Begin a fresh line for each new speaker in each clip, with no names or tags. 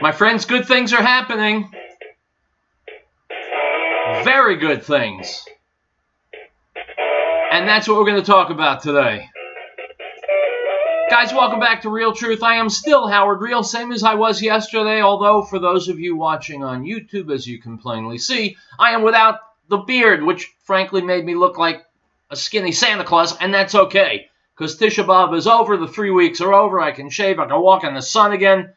My friends, good things are happening. Very good things. And that's what we're going to talk about today. Guys, welcome back to Real Truth. I am still Howard Riell, same as I was yesterday, although for those of you watching on YouTube, as you can plainly see, I am without the beard, which frankly made me look like a skinny Santa Claus, and that's okay, because Tisha B'Av is over, the 3 weeks are over, I can shave, I can walk in the sun again,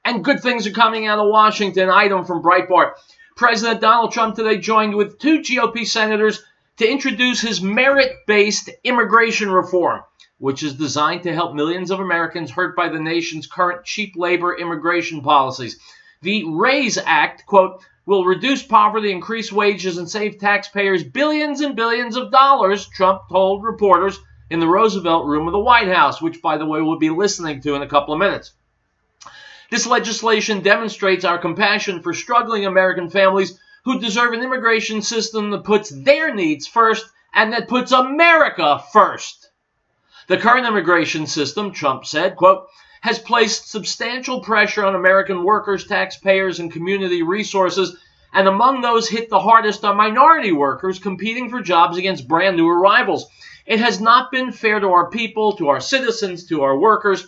and good things are coming out of Washington. Item from BREITBART. President Donald Trump today joined with 2 GOP senators to introduce his merit-based immigration reform, which is designed to help millions of Americans hurt by the nation's current cheap labor immigration policies. The RAISE Act, quote, will reduce poverty, increase wages, and save taxpayers billions and billions of dollars, Trump told reporters in the Roosevelt Room of the White House, which, by the way, we'll be listening to in a couple of minutes. This legislation demonstrates our compassion for struggling American families who deserve an immigration system that puts their needs first and that puts America first. The current immigration system, Trump said, quote, has placed substantial pressure on American workers, taxpayers, and community resources, and among those hit the hardest are minority workers competing for jobs against brand new arrivals. It has not been fair to our people, to our citizens, to our workers.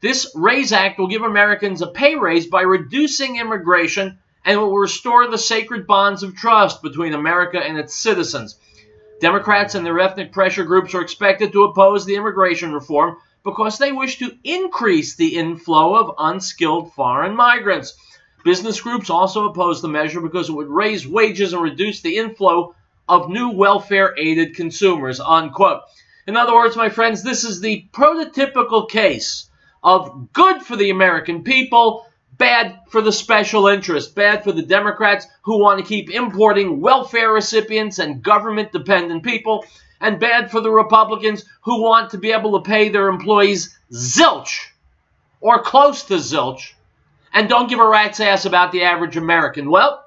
This RAISE Act will give Americans a pay raise by reducing immigration and will restore the sacred bonds of trust between America and its citizens. Democrats and their ethnic pressure groups are expected to oppose the immigration reform because they wish to increase the inflow of unskilled foreign migrants. Business groups also oppose the measure because it would raise wages and reduce the inflow of new welfare-aided consumers, unquote. In other words, my friends, this is the prototypical case of good for the American people, bad for the special interests, bad for the Democrats who want to keep importing welfare recipients and government-dependent people, and bad for the Republicans who want to be able to pay their employees zilch, or close to zilch, and don't give a rat's ass about the average American. Well,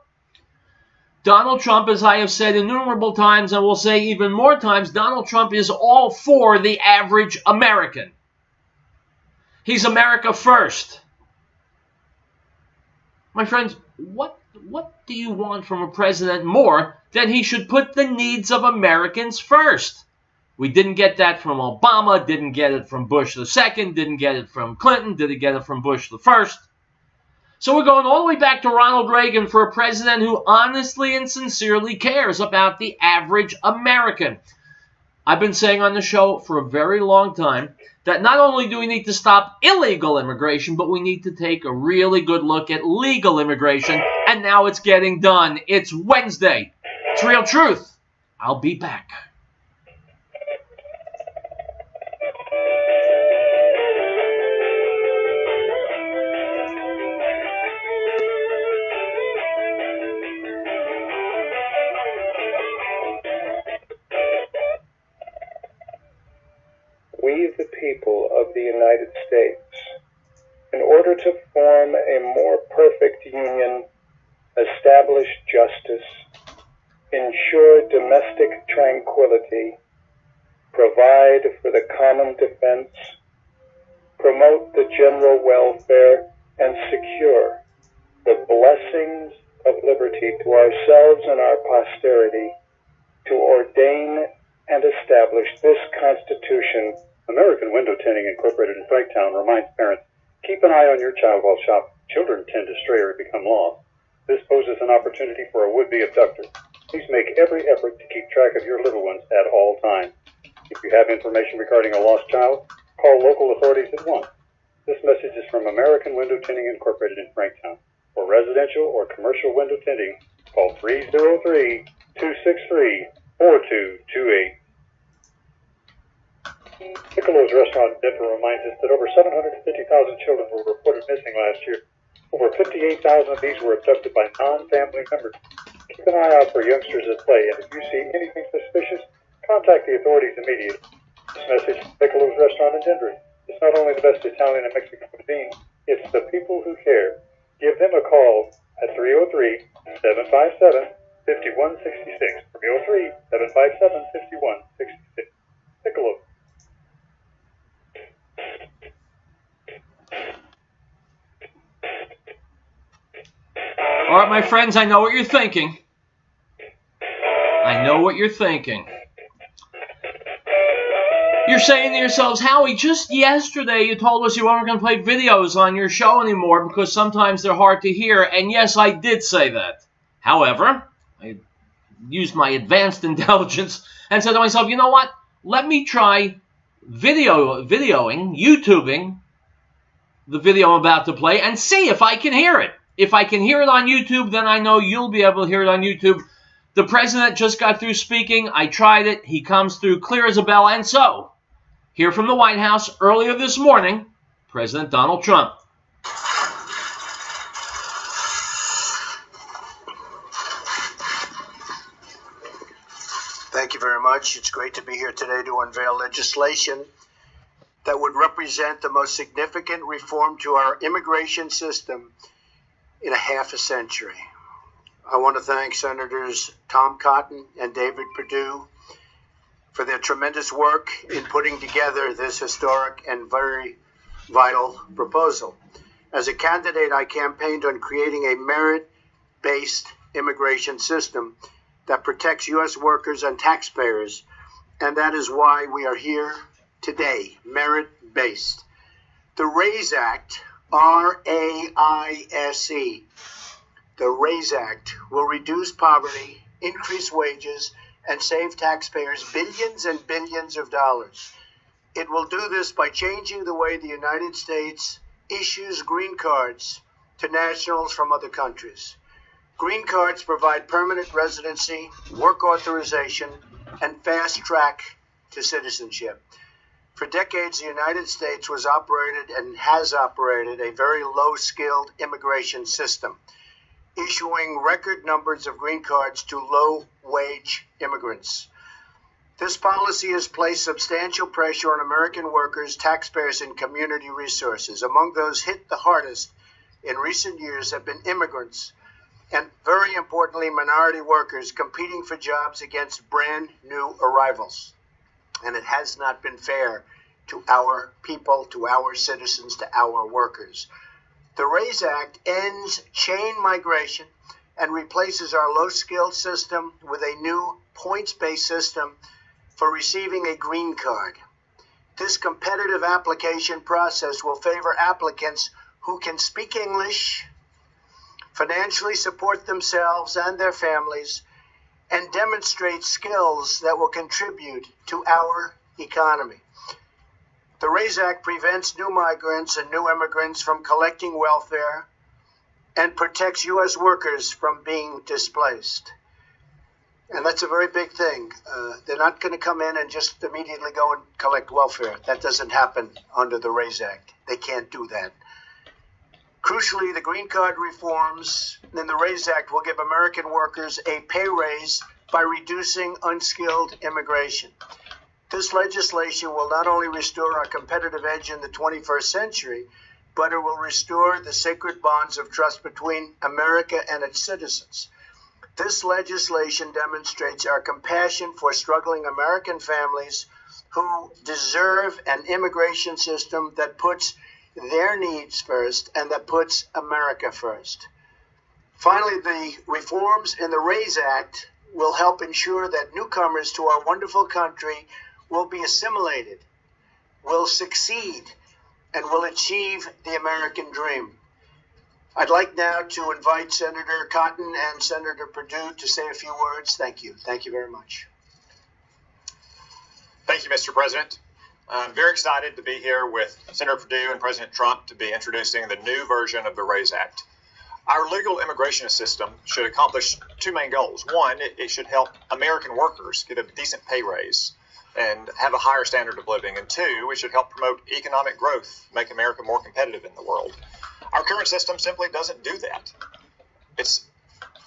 Donald Trump, as I have said innumerable times, and will say even more times, Donald Trump is all for the average American. He's America first. My friends, what do you want from a president more than he should put the needs of Americans first? We didn't get that from Obama, didn't get it from Bush II, didn't get it from Clinton, didn't get it from Bush I. So we're going all the way back to Ronald Reagan for a president who honestly and sincerely cares about the average American. I've been saying on the show for a very long time that not only do we need to stop illegal immigration, but we need to take a really good look at legal immigration, and now it's getting done. It's Wednesday. It's Real Truth. I'll be back.
We, the people of the United States, in order to form a more perfect union, establish justice, ensure domestic tranquility, provide for the common defense, promote the general welfare, and secure the blessings of liberty to ourselves and our posterity, to ordain and establish this Constitution. American Window Tinting Incorporated in Franktown reminds parents, keep an eye on your child while shopping. Children tend to stray or become lost. This poses an opportunity for a would-be abductor. Please make every effort to keep track of your little ones at all times. If you have information regarding a lost child, call local authorities at once. This message is from American Window Tinting Incorporated in Franktown. For residential or commercial window tinting, call 303-263-4228. Piccolo's Restaurant in Denver reminds us that over 750,000 children were reported missing last year. Over 58,000 of these were abducted by non-family members. Keep an eye out for youngsters at play, and if you see anything suspicious, contact the authorities immediately. This message from Piccolo's Restaurant in Denver. It's not only the best Italian and Mexican cuisine, it's the people who care. Give them a call at 303-757-5166. 303-757-5166. Piccolo.
All right, my friends, I know what you're thinking. I know what you're thinking. You're saying to yourselves, Howie, just yesterday you told us you weren't going to play videos on your show anymore because sometimes they're hard to hear. And yes, I did say that. However, I used my advanced intelligence and said to myself, you know what? Let me try videoing, YouTubing the video I'm about to play and see if I can hear it. If I can hear it on YouTube, then I know you'll be able to hear it on YouTube. The president just got through speaking. I tried it. He comes through clear as a bell. And so, here from the White House earlier this morning, President Donald Trump.
Thank you very much. It's great to be here today to unveil legislation that would represent the most significant reform to our immigration system in a half a century. I want to thank Senators Tom Cotton and David Perdue for their tremendous work in putting together this historic and very vital proposal. As a candidate, I campaigned on creating a merit-based immigration system that protects U.S. workers and taxpayers, and that is why we are here today, merit-based. The RAISE Act, R-A-I-S-E, the RAISE Act will reduce poverty, increase wages, and save taxpayers billions and billions of dollars. It will do this by changing the way the United States issues green cards to nationals from other countries. Green cards provide permanent residency, work authorization, and fast track to citizenship. For decades, the United States was operated and has operated a very low-skilled immigration system, issuing record numbers of green cards to low-wage immigrants. This policy has placed substantial pressure on American workers, taxpayers, and community resources. Among those hit the hardest in recent years have been immigrants and, very importantly, minority workers competing for jobs against brand new arrivals. And it has not been fair to our people, to our citizens, to our workers. The RAISE Act ends chain migration and replaces our low-skilled system with a new points-based system for receiving a green card. This competitive application process will favor applicants who can speak English, financially support themselves and their families, and demonstrate skills that will contribute to our economy. The RAISE Act prevents new migrants and new immigrants from collecting welfare and protects U.S. workers from being displaced. And that's a very big thing. They're not going to come in and just immediately go and collect welfare. That doesn't happen under the RAISE Act. They can't do that. Crucially, the green card reforms in the RAISE Act will give American workers a pay raise by reducing unskilled immigration. This legislation will not only restore our competitive edge in the 21st century, but it will restore the sacred bonds of trust between America and its citizens. This legislation demonstrates our compassion for struggling American families who deserve an immigration system that puts their needs first and that puts America first. Finally, the reforms in the RAISE Act will help ensure that newcomers to our wonderful country will be assimilated, will succeed, and will achieve the American dream. I'd like now to invite Senator Cotton and Senator Perdue to say a few words. Thank you. Thank you very much.
Thank you, Mr. President. I'm very excited to be here with Senator Perdue and President Trump to be introducing the new version of the RAISE Act. Our legal immigration system should accomplish two main goals. One, it should help American workers get a decent pay raise and have a higher standard of living. And two, it should help promote economic growth, make America more competitive in the world. Our current system simply doesn't do that. It's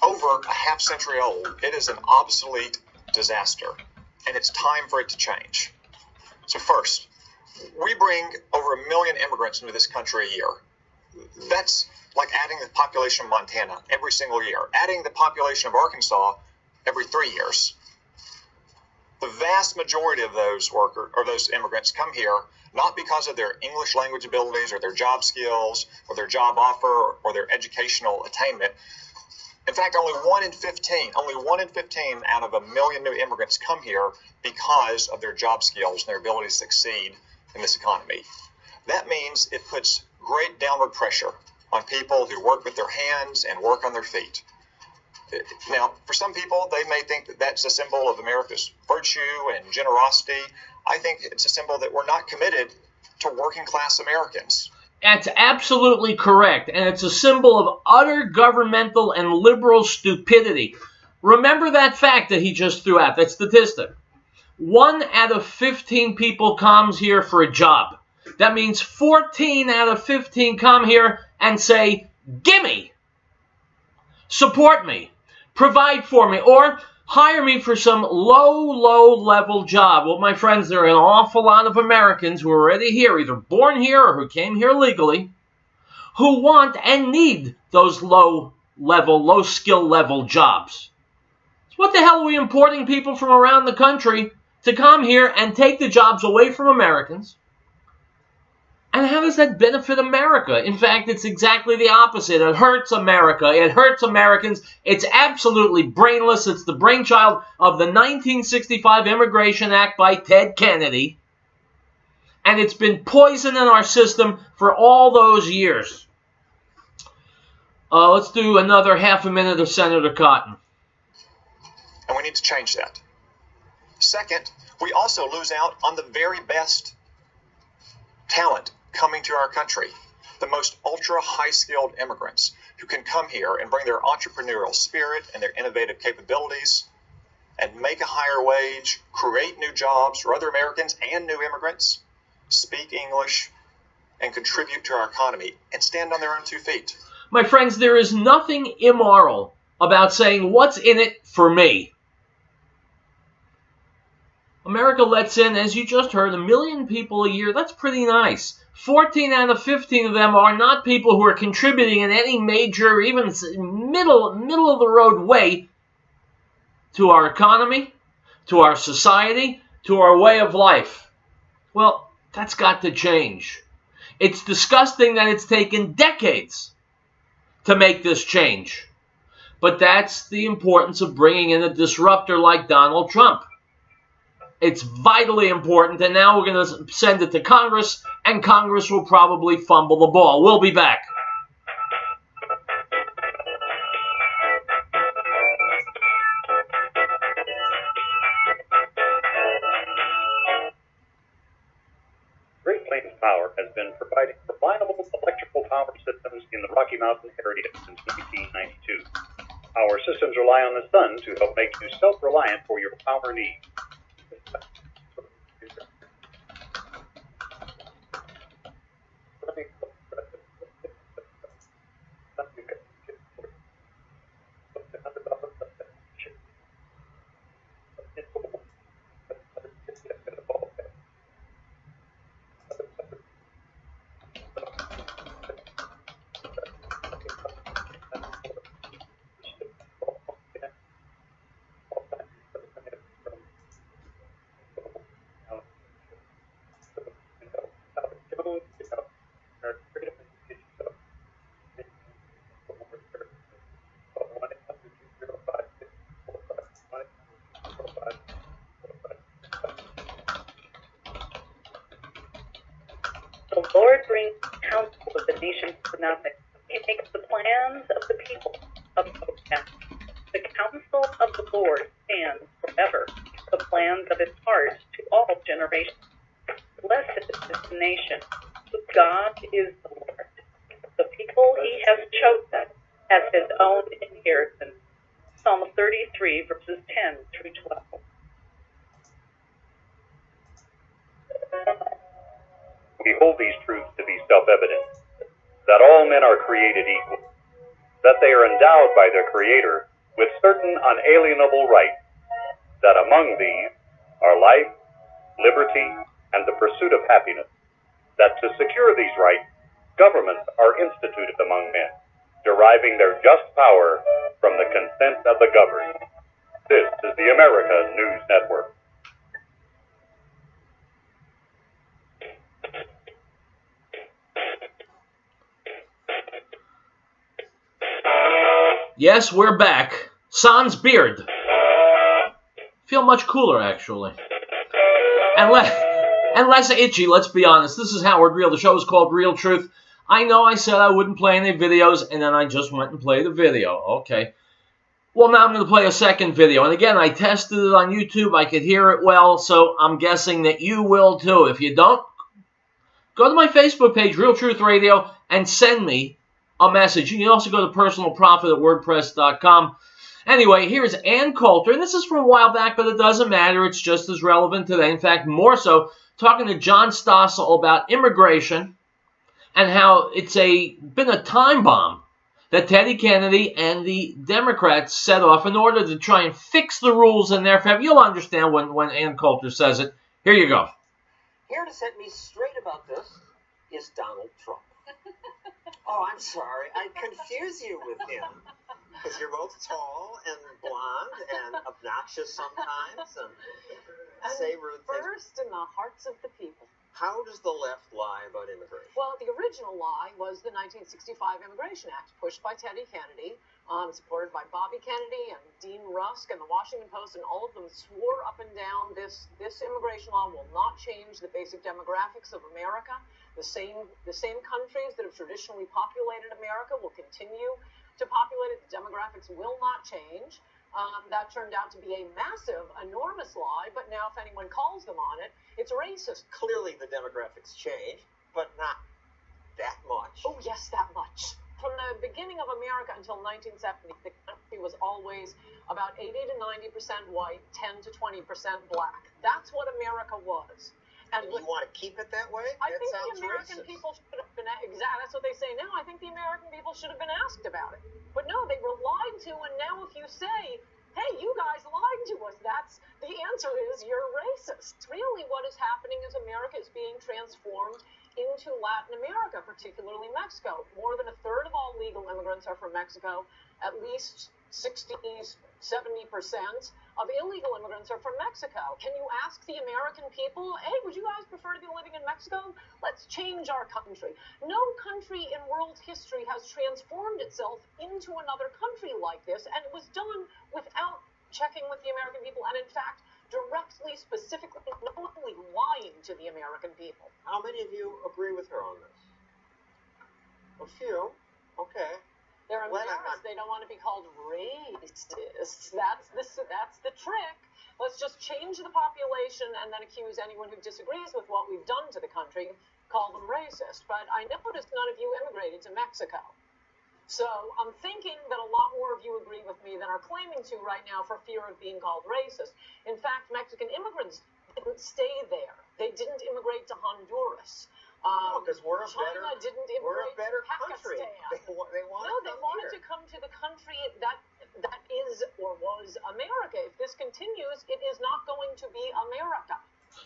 over a half century old. It is an obsolete disaster, and it's time for it to change. So first, we bring over 1 million immigrants into this country a year. That's like adding the population of Montana every single year, adding the population of Arkansas every 3 years. The vast majority of those those immigrants come here not because of their English language abilities or their job skills or their job offer or their educational attainment. In fact, only 1 in 15 out of 1 million new immigrants come here because of their job skills and their ability to succeed in this economy. That means it puts great downward pressure on people who work with their hands and work on their feet. Now, for some people, they may think that that's a symbol of America's virtue and generosity. I think it's a symbol that we're not committed to working class Americans.
That's absolutely correct, and it's a symbol of utter governmental and liberal stupidity. Remember that fact that he just threw out, that statistic. 1 out of 15 people comes here for a job. That means 14 out of 15 come here and say, gimme, support me, provide for me, or hire me for some low-level job. Well, my friends, there are an awful lot of Americans who are already here, either born here or who came here legally, who want and need those low-skill level jobs. So what the hell are we importing people from around the country to come here and take the jobs away from Americans? And how does that benefit America? In fact, it's exactly the opposite. It hurts America. It hurts Americans. It's absolutely brainless. It's the brainchild of the 1965 Immigration Act by Ted Kennedy. And it's been poisoning our system for all those years. Let's do another half a minute of Senator Cotton.
And we need to change that. Second, we also lose out on the very best talent coming to our country, the most ultra high-skilled immigrants who can come here and bring their entrepreneurial spirit and their innovative capabilities and make a higher wage, create new jobs for other Americans and new immigrants, speak English, and contribute to our economy and stand on their own 2 feet.
My friends, there is nothing immoral about saying, what's in it for me? America lets in, as you just heard, 1 million people a year. That's pretty nice. 14 out of 15 of them are not people who are contributing in any major, even middle-of-the-road way to our economy, to our society, to our way of life. Well, that's got to change. It's disgusting that it's taken decades to make this change. But that's the importance of bringing in a disruptor like Donald Trump. It's vitally important, and now we're going to send it to Congress, and Congress will probably fumble the ball. We'll be back.
Great Plains Power has been providing reliable electrical power systems in the Rocky Mountain area since 1992. Our systems rely on the sun to help make you self-reliant for your power needs.
The Lord brings counsel of the nations to nothing. He makes the plans of the people of no account. The counsel of the Lord stands forever, the plans of his heart to all generations. Blessed is this nation, whose God is the Lord. The people he has chosen as his own inheritance. Psalm 33, verses 10 through 12.
We hold these truths to be self-evident, that all men are created equal, that they are endowed by their Creator with certain unalienable rights, that among these are life, liberty, and the pursuit of happiness, that to secure these rights, governments are instituted among men, deriving their just power from the consent of the governed. This is the America News Network.
Yes, we're back. Sans beard. Feel much cooler, actually. And less itchy, let's be honest. This is Howard Riell. The show is called Real Truth. I know I said I wouldn't play any videos, and then I just went and played a video. Okay. Well, now I'm going to play a second video. And again, I tested it on YouTube. I could hear it well, so I'm guessing that you will too. If you don't, go to my Facebook page, Real Truth Radio, and send me a message. You can also go to personalprofit@wordpress.com. Anyway, here's Ann Coulter, and this is from a while back, but it doesn't matter. It's just as relevant today. In fact, more so, talking to John Stossel about immigration and how it's been a time bomb that Teddy Kennedy and the Democrats set off in order to try and fix the rules in their favor. You'll understand when Ann Coulter says it. Here you go.
Here to set me straight about this is Donald Trump. Oh, I'm sorry. I confuse you with him. Because you're both tall and blonde and obnoxious sometimes and say rude things.
First in the hearts of the people.
How does the left lie about immigration?
Well, the original lie was the 1965 Immigration Act, pushed by Teddy Kennedy, supported by Bobby Kennedy and Dean Rusk and the Washington Post, and all of them swore up and down this immigration law will not change the basic demographics of America. The same countries that have traditionally populated America will continue to populate it. The demographics will not change. That turned out to be a massive, enormous lie, but now if anyone calls them on it, it's racist.
Clearly the demographics change, but not that much.
Oh, yes, that much. From the beginning of America until 1970, the country was always about 80 to 90% white, 10 to 20% black. That's what America was.
And you want to keep it that way?
I think the American people should have been, that's what they say now. I think the American people should have been asked about it. But no, they were lied to, and now if you say, hey, you guys lied to us, the answer is you're racist. Really what is happening is America is being transformed into Latin America, particularly Mexico. More than a third of all legal immigrants are from Mexico. At least 60, 70% of illegal immigrants are from Mexico. Can you ask the American people, hey, would you guys prefer to be living in Mexico? Let's change our country. No country in world history has transformed itself into another country like this, and it was done without checking with the American people, and in fact, directly, specifically, knowingly lying to the American people.
How many of you agree with her on this? A few. Okay.
They're embarrassed. They don't want to be called racists. That's the trick. Let's just change the population and then accuse anyone who disagrees with what we've done to the country, call them racist. But I noticed none of you immigrated to Mexico. So I'm thinking that a lot more of you agree with me than are claiming to right now for fear of being called racist. In fact, Mexican immigrants didn't stay there. They didn't immigrate to Honduras.
Because we're a better country. They wanted
to come to the country that is or was America. If this continues, it is not going to be America.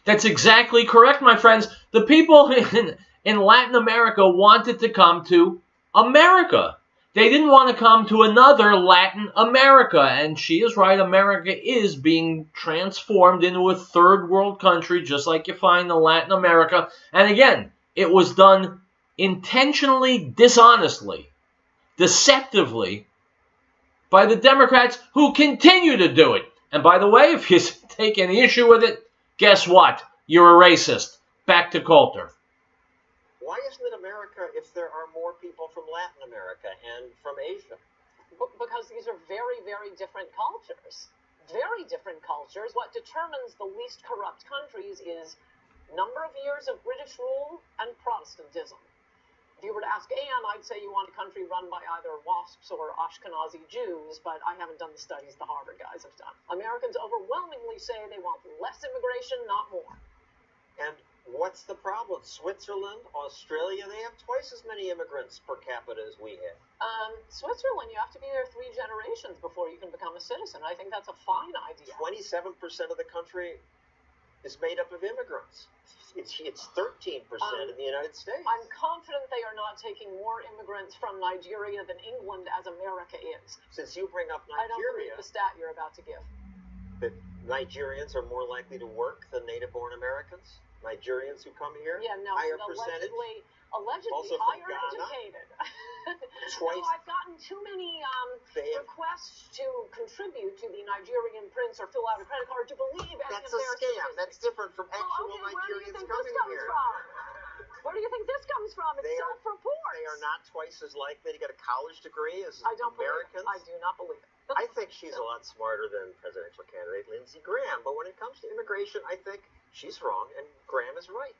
That's exactly correct, my friends. The people in Latin America wanted to come to America. They didn't want to come to another Latin America. And she is right. America is being transformed into a third world country, just like you find in Latin America. And again, it was done intentionally, dishonestly, deceptively by the Democrats who continue to do it. And by the way, if you take any issue with it, guess what? You're a racist. Back to Coulter.
Why isn't it America if there are more people from Latin America and from Asia?
Because these are very, very different cultures. Very different cultures. What determines the least corrupt countries is number of years of British rule and Protestantism. If you were to ask Anne, I'd say you want a country run by either WASPs or Ashkenazi Jews, but I haven't done the studies the Harvard guys have done. Americans overwhelmingly say they want less immigration, not more.
And what's the problem? Switzerland, Australia, they have twice as many immigrants per capita as we have.
Switzerland, you have to be there 3 generations before you can become a citizen. I think that's a fine idea.
27% of the country is made up of immigrants. It's 13% in the United States.
I'm confident they are not taking more immigrants from Nigeria than England as America is.
Since you bring up Nigeria,
I don't believe the stat you're about to give.
That Nigerians are more likely to work than native-born Americans? Nigerians who come here?
Yeah, no,
higher percentage?
allegedly
also
higher
from Ghana?
educated.
Twice.
No, I've gotten gotten too many requests to contribute to the Nigerian prince or fill out a credit card to believe any
That's
of
a
their
scam.
statistics.
That's different from actual
Where do you
Nigerians
think
coming
this comes
here.
from? Where do you think this comes from? It's self-reports.
They are not twice as likely to get a college degree as
I don't
Americans.
believe it. I do not believe it.
I think she's a lot smarter than presidential candidate Lindsey Graham. But when it comes to immigration, I think she's wrong and Graham is right.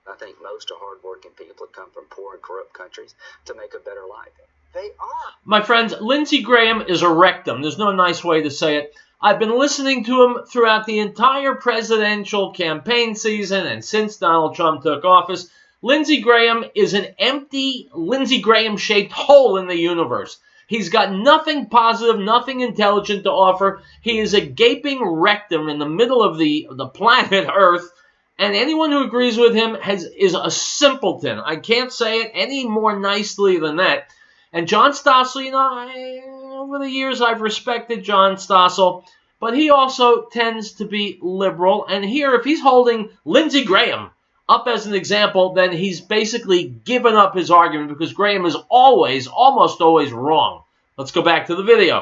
I think most are hardworking people that come from poor and corrupt countries to make a better life.
They are.
My friends, Lindsey Graham is a rectum. There's no nice way to say it. I've been listening to him throughout the entire presidential campaign season and since Donald Trump took office. Lindsey Graham is an empty, Lindsey Graham-shaped hole in the universe. He's got nothing positive, nothing intelligent to offer. He is a gaping rectum in the middle of the planet Earth. And anyone who agrees with him is a simpleton. I can't say it any more nicely than that. And John Stossel, you know, over the years I've respected John Stossel, but he also tends to be liberal. And here, if he's holding Lindsey Graham up as an example, then he's basically given up his argument because Graham is always, almost always wrong. Let's go back to the video.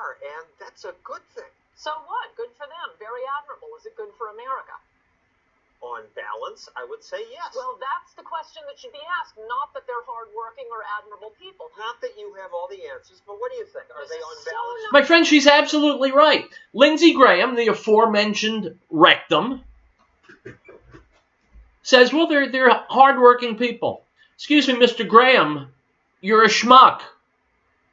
And that's a good thing.
So what? Good for them. Very admirable. Is it good for America?
On balance, I would say yes.
Well, that's the question that should be asked, not that they're hardworking or admirable people.
Not that you have all the answers, but what do you think? Are they on balance?
My friend, she's absolutely right. Lindsey Graham, the aforementioned rectum, says, well, they're hardworking people. Excuse me, Mr. Graham, you're a schmuck.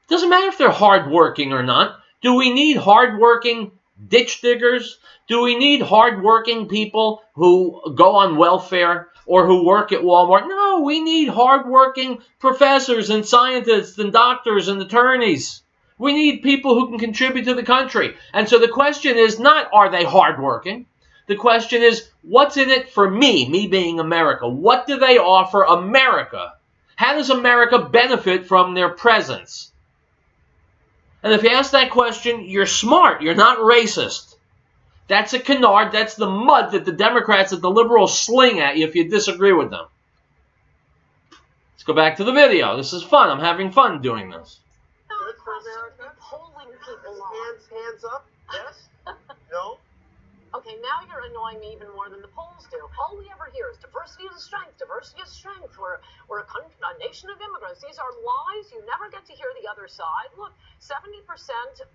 Doesn't matter if they're hardworking or not. Do we need hardworking ditch diggers? Do we need hardworking people who go on welfare or who work at Walmart? No, we need hardworking professors and scientists and doctors and attorneys. We need people who can contribute to the country. And so the question is not, are they hardworking? The question is, what's in it for me being America? What do they offer America? How does America benefit from their presence? And if you ask that question, you're smart. You're not racist. That's a canard. That's the mud that the Democrats, that the liberals sling at you if you disagree with them. Let's go back to the video. This is fun. I'm having fun doing this.
Good for America.
Polling people
Hands up. Yes. No.
Okay, now you're annoying me even more than the polls do. All we ever hear is diversity is strength, diversity is strength. We're a nation of immigrants. These are lies. You never get to hear the other side. Look, 70%,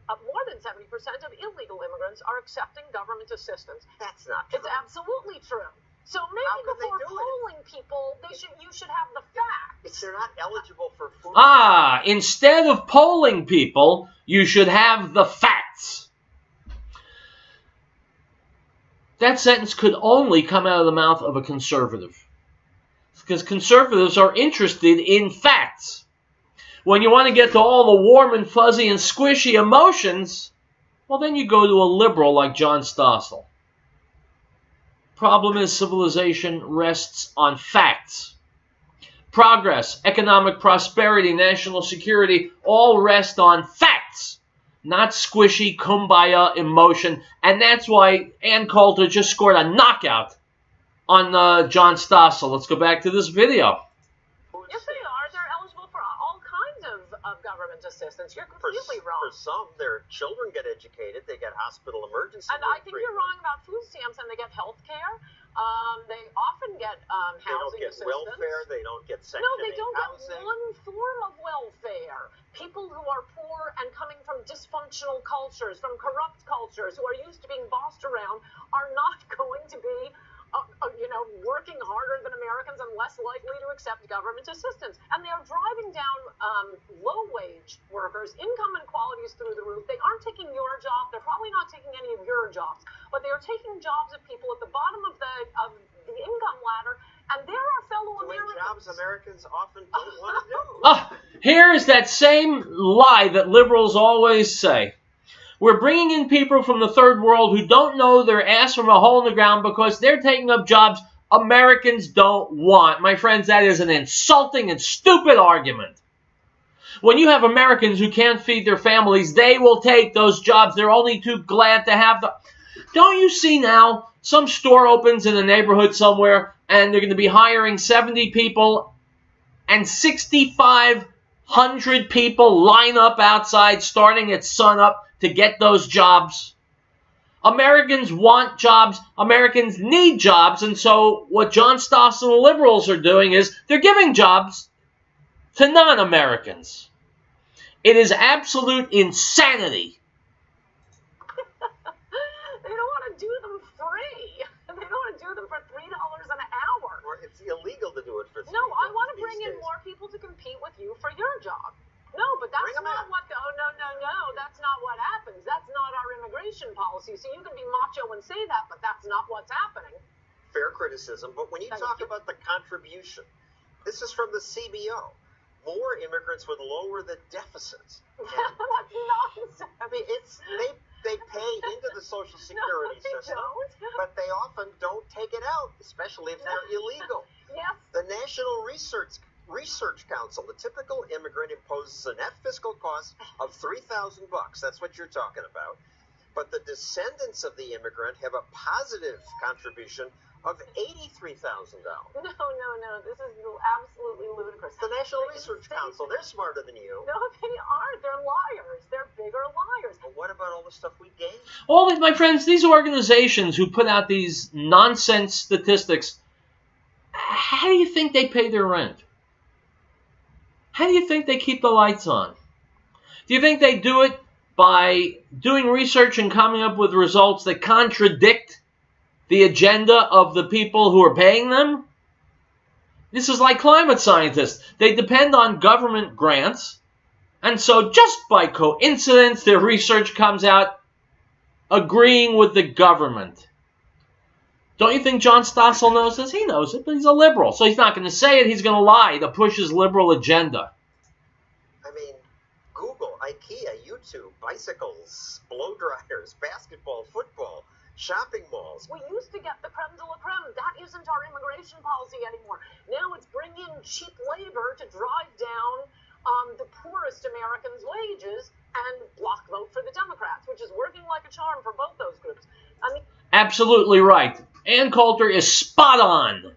more than 70% of illegal immigrants are accepting government assistance.
That's not true.
It's absolutely true. So maybe before polling people, you should have the facts.
If they're not eligible for food.
Instead of polling people, you should have the facts. That sentence could only come out of the mouth of a conservative. Because conservatives are interested in facts. When you want to get to all the warm and fuzzy and squishy emotions, well, then you go to a liberal like John Stossel. Problem is, civilization rests on facts. Progress, economic prosperity, national security, all rest on facts. Not squishy kumbaya emotion. And that's why Ann Coulter just scored a knockout on John Stossel. Let's go back to this video.
Yes, they are. They're eligible for all kinds of government assistance. You're completely wrong.
For some, their children get educated. They get hospital emergency.
And I think you're wrong about food stamps, and they get health care. They often get housing
They don't get
assistance.
welfare. They don't get Section 8
No, they don't
housing.
get one form of welfare. People who are poor and coming from dysfunctional cultures, from corrupt cultures, who are used to being bossed around, are not going to be, working harder than Americans and less likely to accept government assistance. And they are driving down low-wage workers. Income inequality is through the roof. They aren't taking your job. They're probably not taking any of your jobs. But they are taking jobs of people at the bottom of the income ladder. And there are fellow Americans.
Jobs Americans often don't want to do.
Here is that same lie that liberals always say. We're bringing in people from the third world who don't know their ass from a hole in the ground because they're taking up jobs Americans don't want. My friends, that is an insulting and stupid argument. When you have Americans who can't feed their families, they will take those jobs. They're only too glad to have them. Don't you see now some store opens in a neighborhood somewhere and they're going to be hiring 70 people and 65 100 people line up outside starting at sunup to get those jobs. Americans want jobs. Americans need jobs. And so what John Stoss and the liberals are doing is they're giving jobs to non-Americans. It is absolute insanity.
They don't want to do them free. They don't want to do them for $3 an hour.
Or it's illegal to do it for $3.
No, I want to bring in more people to compete with you for your job. No, but that's not what the, no, that's not what happens. That's not our immigration policy. So you can be macho and say that, but that's not what's happening.
Fair criticism, but when you talk about the contribution, this is from the CBO. More immigrants would lower the deficits.
That's nonsense.
I mean, they pay into the Social Security system, but they often don't take it out, especially if they're illegal.
Yes.
The National Research Council, the typical immigrant imposes a net fiscal cost of $3,000. That's what you're talking about. But the descendants of the immigrant have a positive contribution of $83,000.
No. This is absolutely ludicrous.
The National Research Council, they're smarter than you.
No, they aren't. They're liars. They're bigger liars.
But what about all the stuff we gain?
My friends, these organizations who put out these nonsense statistics, how do you think they pay their rent? How do you think they keep the lights on? Do you think they do it by doing research and coming up with results that contradict the agenda of the people who are paying them? This is like climate scientists. They depend on government grants, and so just by coincidence, their research comes out agreeing with the government. Don't you think John Stossel knows this? He knows it, but he's a liberal, so he's not going to say it. He's going to lie to push his liberal agenda.
I mean, Google, IKEA, YouTube, bicycles, blow dryers, basketball, football, shopping malls.
We used to get the creme de la creme. That isn't our immigration policy anymore. Now it's bring in cheap labor to drive down the poorest Americans' wages and block vote for the Democrats, which is working like a charm for both those groups. I mean,
absolutely right. Ann Coulter is spot on.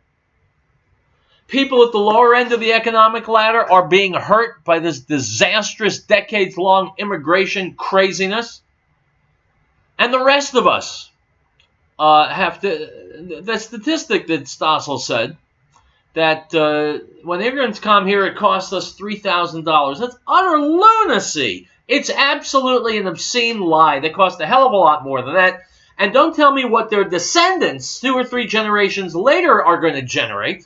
People at the lower end of the economic ladder are being hurt by this disastrous, decades-long immigration craziness. And the rest of us have to... The statistic that Stossel said, that when immigrants come here, it costs us $3,000. That's utter lunacy. It's absolutely an obscene lie. They cost a hell of a lot more than that. And don't tell me what their descendants, 2 or 3 generations later, are going to generate.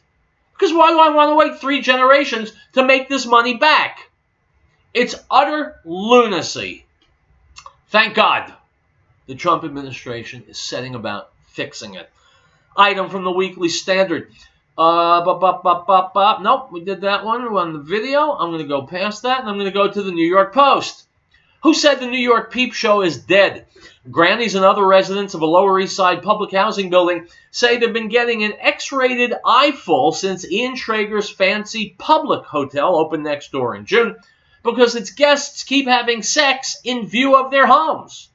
Because why do I want to wait 3 generations to make this money back? It's utter lunacy. Thank God the Trump administration is setting about fixing it. Item from the Weekly Standard. Nope, we did that one. We're on the video. I'm going to go past that, and I'm going to go to the New York Post. Who said the New York Peep Show is dead? Grannies and other residents of a Lower East Side public housing building say they've been getting an X-rated eyeful since Ian Schrager's fancy public hotel opened next door in June because its guests keep having sex in view of their homes.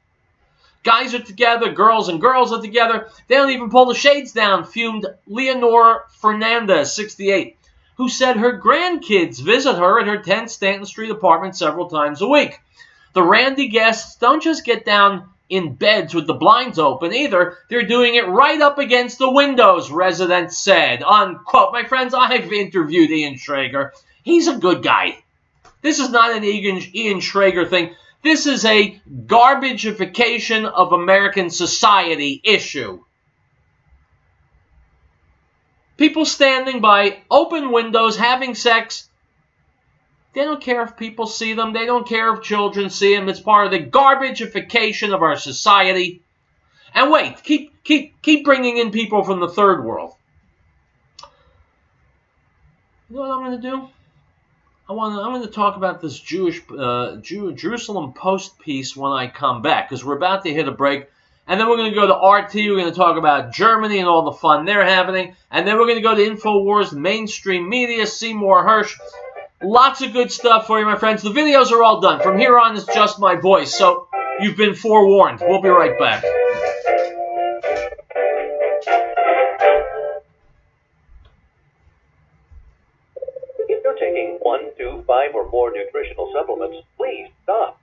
Guys are together, girls and girls are together. They don't even pull the shades down, fumed Leonore Fernandez, 68, who said her grandkids visit her at her 10 Stanton Street apartment several times a week. The randy guests don't just get down in beds with the blinds open either. They're doing it right up against the windows, residents said. Unquote. My friends, I've interviewed Ian Schrager. He's a good guy. This is not an Ian Schrager thing. This is a garbagification of American society issue. People standing by open windows having sex. They don't care if people see them. They don't care if children see them. It's part of the garbagification of our society. And wait, keep bringing in people from the third world. You know what I'm going to do? I'm going to talk about this Jerusalem Post piece when I come back, because we're about to hit a break. And then we're going to go to RT. We're going to talk about Germany and all the fun they're having. And then we're going to go to InfoWars, mainstream media, Seymour Hersh. Lots of good stuff for you, my friends. The videos are all done. From here on, it's just my voice, so you've been forewarned. We'll be right back.
If you're taking 1, 2, 5, or more nutritional supplements, please stop.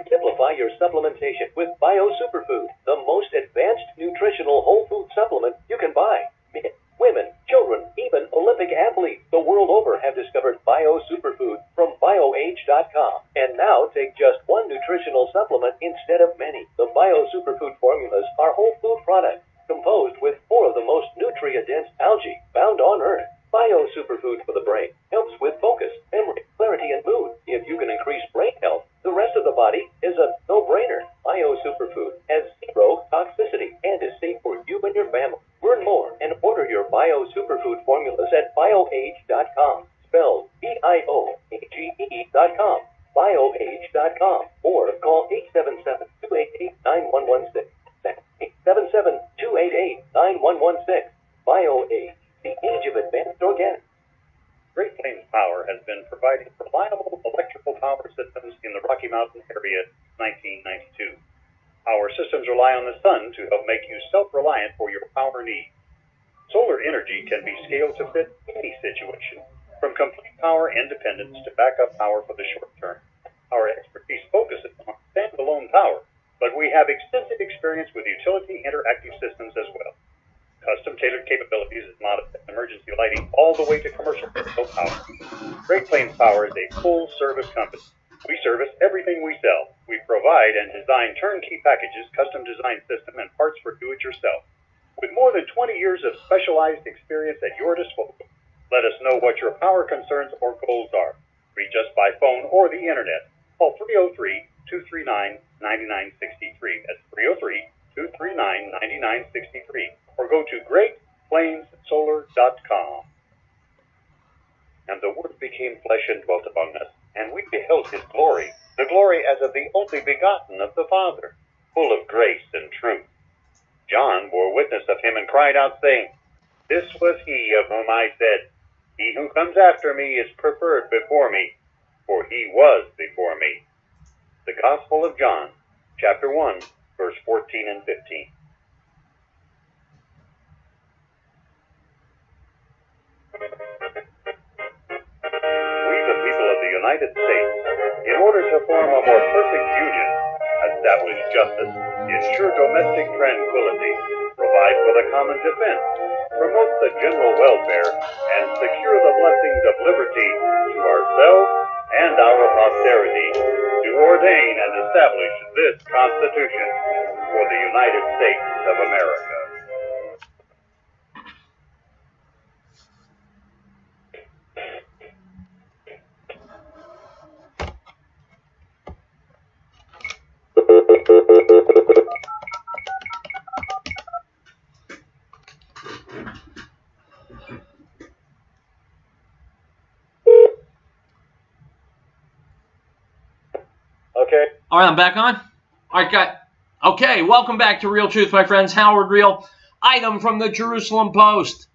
Simplify your supplementation with Bio Superfood, the most advanced nutritional whole food supplement you can buy. Men, women, children, even Olympic athletes the world over have discovered Bio Superfood from BioAge.com. And now take just one nutritional supplement instead of many. The Bio Superfood formulas are whole food products composed with 4 of the most nutrient-dense algae found on Earth. Bio Superfood for the brain helps with focus, memory, clarity, and mood. If you can increase brain health, the rest of the body is a no-brainer. Bio Superfood has 0 toxicity and is safe for you and your family. Learn more and order your Bio Superfood formulas at BioAge.com. Spelled BIOAGE.com. BioAge.com. Or call 877-288-9116. That's 877-288-9116. BioAge, the age of advanced organics. Great Plains Power has been providing reliable electrical power systems in the Rocky Mountain area since 1992. Our systems rely on the sun to help make you self-reliant for your power needs. Solar energy can be scaled to fit any situation, from complete power independence to backup power for the short term. Our expertise focuses on standalone power, but we have extensive experience with utility interactive systems as well. Custom-tailored capabilities is modest emergency lighting all the way to commercial power. Great Plains Power is a full-service company. We service everything we sell. We provide and design turnkey packages, custom-designed system, and parts for do-it-yourself. With more than 20 years of specialized experience at your disposal, let us know what your power concerns or goals are. Reach us by phone or the internet. Call 303-239-9963. That's 303-239-9963. Or go to GreatPlainsSolar.com. And the Word became flesh and dwelt among us, and we beheld his glory, the glory as of the only begotten of the Father, full of grace and truth. John bore witness of him and cried out, saying, This was he of whom I said, He who comes after me is preferred before me, for he was before me. The Gospel of John, chapter 1, verse 14 and 15. We, the people of the United States, in order to form a more perfect union, establish justice, ensure domestic tranquility, provide for the common defense, promote the general welfare, and secure the blessings of liberty to ourselves and our posterity, do ordain and establish this Constitution for the United States of America.
Okay. All right, I'm back on. All right, guys. Okay, welcome back to Real Truth, my friends. Howard Riell. Item from the Jerusalem Post.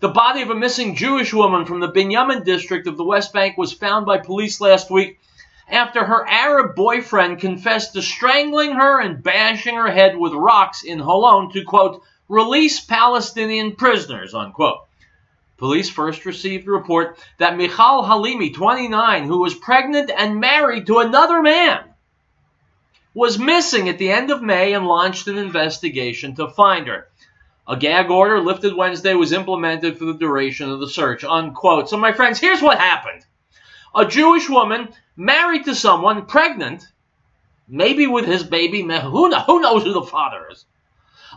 The body of a missing Jewish woman from the Binyamin district of the West Bank was found by police last week after her Arab boyfriend confessed to strangling her and bashing her head with rocks in Holon to, quote, release Palestinian prisoners, unquote. Police first received a report that Michal Halimi, 29, who was pregnant and married to another man, was missing at the end of May and launched an investigation to find her. A gag order lifted Wednesday was implemented for the duration of the search, unquote. So, my friends, here's what happened. A Jewish woman married to someone, pregnant, maybe with his baby, who knows who the father is.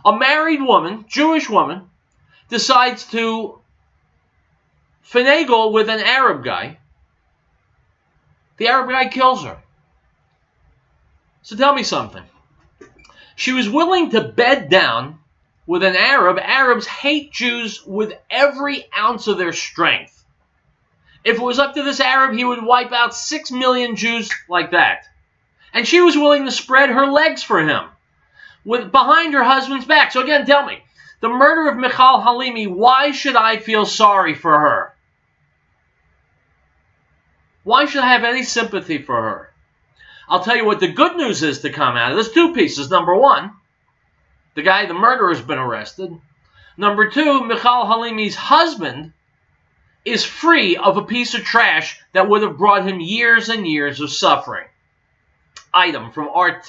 A married woman, Jewish woman, decides to finagle with an Arab guy. The Arab guy kills her. So tell me something. She was willing to bed down with an Arab. Arabs hate Jews with every ounce of their strength. If it was up to this Arab, he would wipe out 6 million Jews like that. And she was willing to spread her legs for him behind her husband's back. So again, tell me, the murder of Michal Halimi, why should I feel sorry for her? Why should I have any sympathy for her? I'll tell you what the good news is to come out of this. 2 pieces. Number 1, the murderer, has been arrested. Number 2, Michal Halimi's husband is free of a piece of trash that would have brought him years and years of suffering. Item from RT.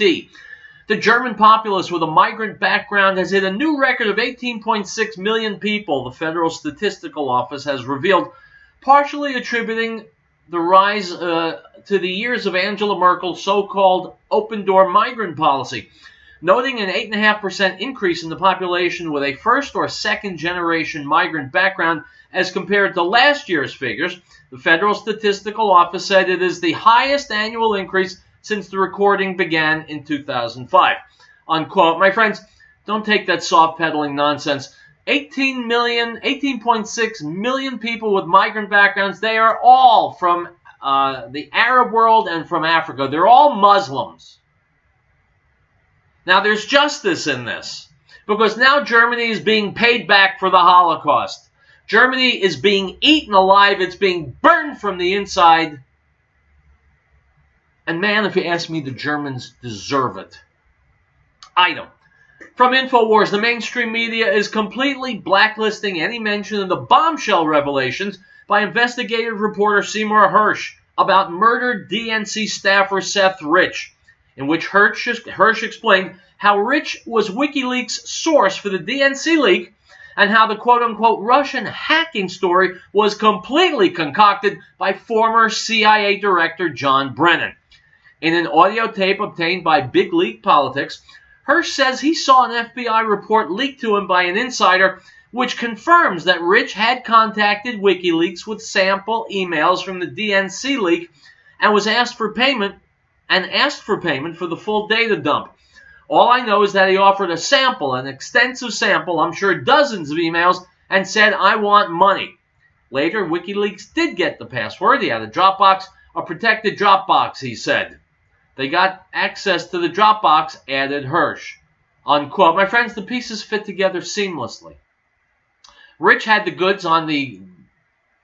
The German populace with a migrant background has hit a new record of 18.6 million people, the Federal Statistical Office has revealed, partially attributing the rise to the years of Angela Merkel's so-called open-door migrant policy, noting an 8.5% increase in the population with a first- or second-generation migrant background as compared to last year's figures. The Federal Statistical Office said it is the highest annual increase since the recording began in 2005. Unquote. My friends, don't take that soft-pedaling nonsense. 18.6 million people with migrant backgrounds. They are all from the Arab world and from Africa. They're all Muslims. Now, there's justice in this, because now Germany is being paid back for the Holocaust. Germany is being eaten alive. It's being burned from the inside. And man, if you ask me, the Germans deserve it. Item. From InfoWars, the mainstream media is completely blacklisting any mention of the bombshell revelations by investigative reporter Seymour Hersh about murdered DNC staffer Seth Rich, in which Hersh explained how Rich was WikiLeaks' source for the DNC leak and how the quote-unquote Russian hacking story was completely concocted by former CIA Director John Brennan. In an audio tape obtained by Big League Politics, Hersh says he saw an FBI report leaked to him by an insider which confirms that Rich had contacted WikiLeaks with sample emails from the DNC leak and was asked for payment for the full data dump. All I know is that he offered a sample, an extensive sample, I'm sure dozens of emails, and said, "I want money." Later, WikiLeaks did get the password. He had a Dropbox, a protected Dropbox, he said. They got access to the Dropbox, added Hersh. Unquote. My friends, the pieces fit together seamlessly. Rich had the goods on the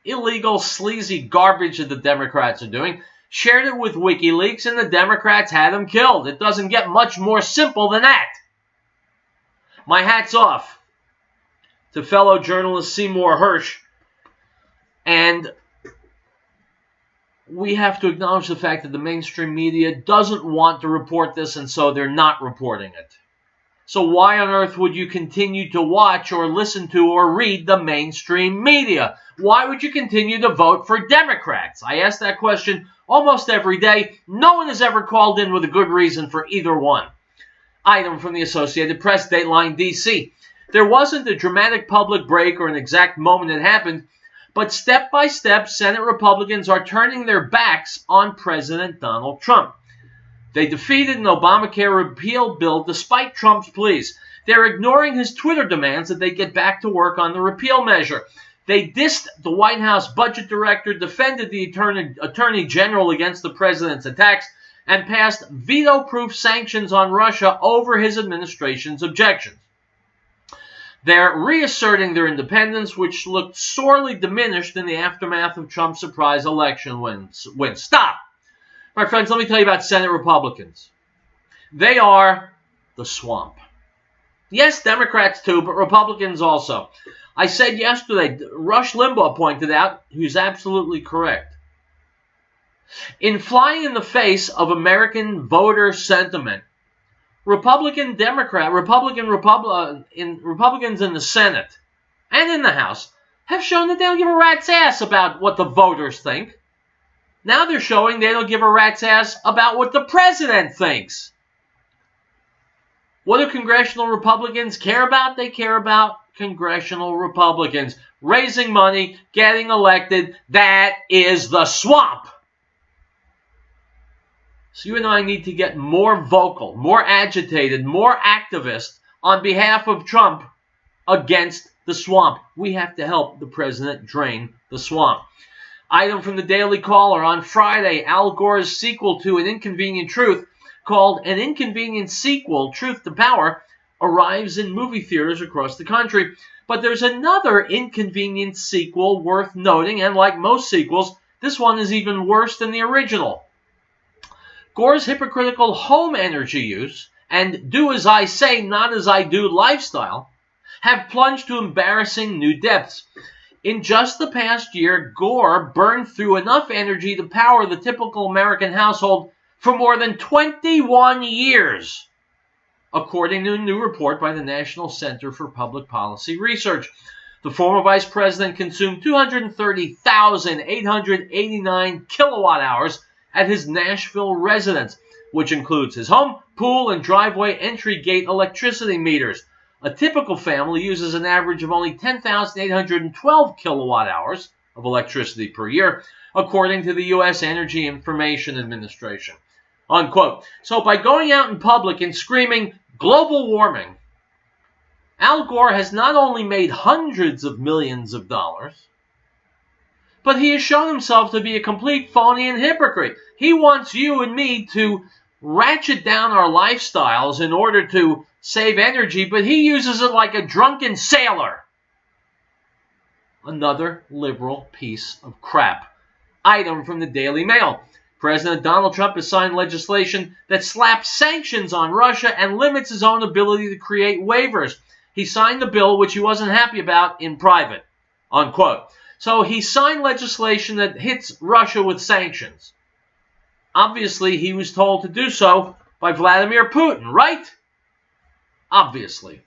illegal, sleazy garbage that the Democrats are doing, shared it with WikiLeaks, and the Democrats had him killed. It doesn't get much more simple than that. My hat's off to fellow journalist Seymour Hersh, and we have to acknowledge the fact that the mainstream media doesn't want to report this, and so they're not reporting it. So why on earth would you continue to watch or listen to or read the mainstream media? Why would you continue to vote for Democrats? I ask that question almost every day. No one has ever called in with a good reason for either one. Item from the Associated Press, Dateline DC. There wasn't a dramatic public break or an exact moment it happened, but step by step, Senate Republicans are turning their backs on President Donald Trump. They defeated an Obamacare repeal bill despite Trump's pleas. They're ignoring his Twitter demands that they get back to work on the repeal measure. They dissed the White House budget director, defended the Attorney General against the president's attacks, and passed veto-proof sanctions on Russia over his administration's objections. They're reasserting their independence, which looked sorely diminished in the aftermath of Trump's surprise election win. Stop! My friends, let me tell you about Senate Republicans. They are the swamp. Yes, Democrats too, but Republicans also. I said yesterday, Rush Limbaugh pointed out, who's absolutely correct. In flying in the face of American voter sentiment, Republicans in the Senate and in the House have shown that they don't give a rat's ass about what the voters think. Now they're showing they don't give a rat's ass about what the president thinks. What do congressional Republicans care about? They care about congressional Republicans raising money, getting elected. That is the swamp. So you and I need to get more vocal, more agitated, more activist on behalf of Trump against the swamp. We have to help the president drain the swamp. Item from the Daily Caller. On Friday, Al Gore's sequel to An Inconvenient Truth, called An Inconvenient Sequel, Truth to Power, arrives in movie theaters across the country. But there's another inconvenient sequel worth noting, and like most sequels, this one is even worse than the original. Gore's hypocritical home energy use and do as I say, not as I do lifestyle have plunged to embarrassing new depths. In just the past year, Gore burned through enough energy to power the typical American household for more than 21 years, according to a new report by the National Center for Public Policy Research. The former vice president consumed 230,889 kilowatt hours at his Nashville residence, which includes his home, pool, and driveway entry gate electricity meters. A typical family uses an average of only 10,812 kilowatt hours of electricity per year, according to the U.S. Energy Information Administration. Unquote. So by going out in public and screaming global warming, Al Gore has not only made hundreds of millions of dollars, but he has shown himself to be a complete phony and hypocrite. He wants you and me to ratchet down our lifestyles in order to save energy, but he uses it like a drunken sailor. Another liberal piece of crap. Item from the Daily Mail. President Donald Trump has signed legislation that slaps sanctions on Russia and limits his own ability to create waivers. He signed the bill which he wasn't happy about in private. Unquote. So he signed legislation that hits Russia with sanctions. Obviously, he was told to do so by Vladimir Putin, right? Obviously.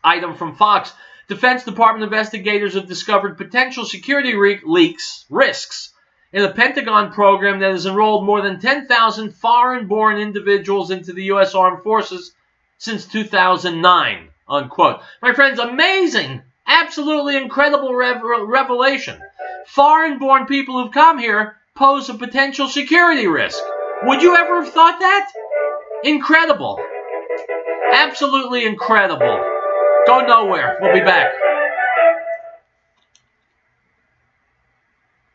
Item from Fox. Defense Department investigators have discovered potential security risks in the Pentagon program that has enrolled more than 10,000 foreign-born individuals into the U.S. Armed Forces since 2009. Unquote. My friends, amazing, absolutely incredible revelation. Foreign-born people who've come here pose a potential security risk. Would you ever have thought that? Incredible. Absolutely incredible. Go nowhere. We'll be back.